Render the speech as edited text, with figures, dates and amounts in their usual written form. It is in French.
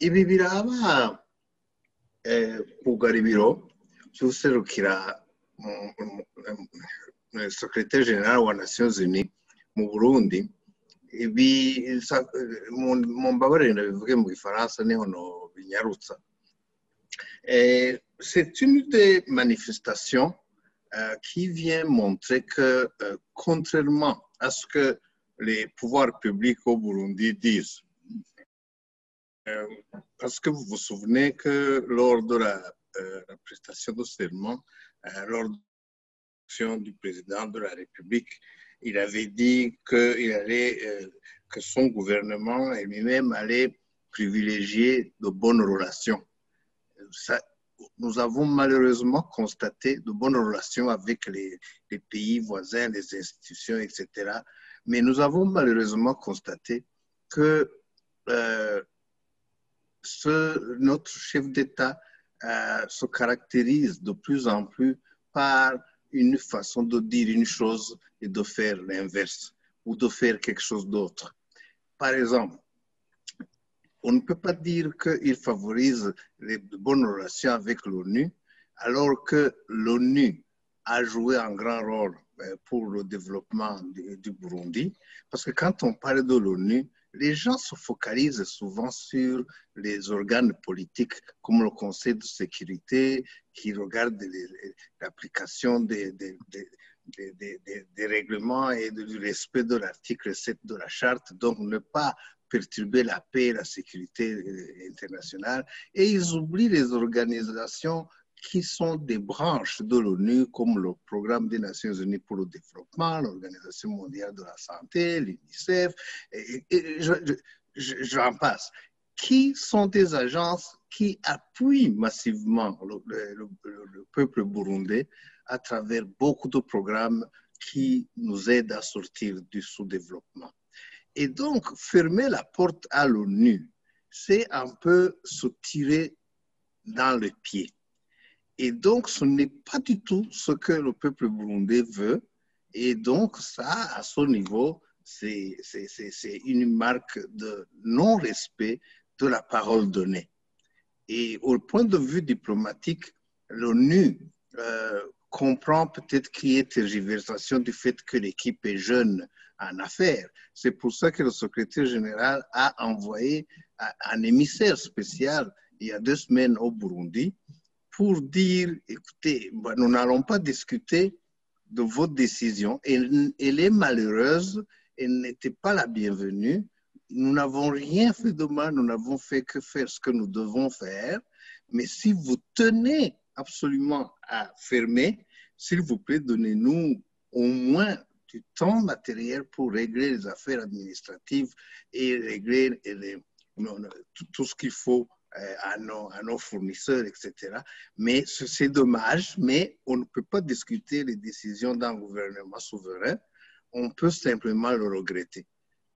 ibi biraba kugara ibiro by'userukira secrétaire général wa Nations Unies mu Burundi. Ibi mumbabarire ndabivuge mu Gifaransa niho no binyarutsa. C'est une des manifestations qui vient montrer que contrairement à ce que les pouvoirs publics au Burundi disent, parce que vous vous souvenez que lors de la prestation de serment, lors de l'élection du président de la République, il avait dit que son gouvernement et lui-même allaient privilégier de bonnes relations. Nous avons malheureusement constaté de bonnes relations avec les pays voisins, les institutions, etc. Mais nous avons malheureusement constaté que notre chef d'État se caractérise de plus en plus par une façon de dire une chose et de faire l'inverse, ou de faire quelque chose d'autre. Par exemple, on ne peut pas dire qu'il favorise les bonnes relations avec l'ONU, alors que l'ONU a joué un grand rôle pour le développement du Burundi. Parce que quand on parle de l'ONU, les gens se focalisent souvent sur les organes politiques comme le Conseil de sécurité qui regarde l'application des règlements et du respect de l'article 7 de la charte, donc ne pas perturber la paix et la sécurité internationale. Et ils oublient les organisations qui sont des branches de l'ONU, comme le Programme des Nations Unies pour le développement, l'Organisation mondiale de la santé, l'UNICEF, et j'en passe, qui sont des agences qui appuient massivement le peuple burundais à travers beaucoup de programmes qui nous aident à sortir du sous-développement. Et donc, fermer la porte à l'ONU, c'est un peu se tirer dans le pied. Et donc, ce n'est pas du tout ce que le peuple burundais veut. Et donc, ça, à ce niveau, c'est une marque de non-respect de la parole donnée. Et au point de vue diplomatique, l'ONU comprend peut-être qu'il y ait tergiversation du fait que l'équipe est jeune en affaires. C'est pour ça que le secrétaire général a envoyé un émissaire spécial il y a 2 semaines au Burundi pour dire, écoutez, nous n'allons pas discuter de votre décision. Elle est malheureuse, elle n'était pas la bienvenue. Nous n'avons rien fait de mal, nous n'avons fait que faire ce que nous devons faire. Mais si vous tenez absolument à fermer, s'il vous plaît, donnez-nous au moins du temps matériel pour régler les affaires administratives et régler tout ce qu'il faut à nos fournisseurs, etc. Mais c'est dommage, mais on ne peut pas discuter les décisions d'un gouvernement souverain. On peut simplement le regretter.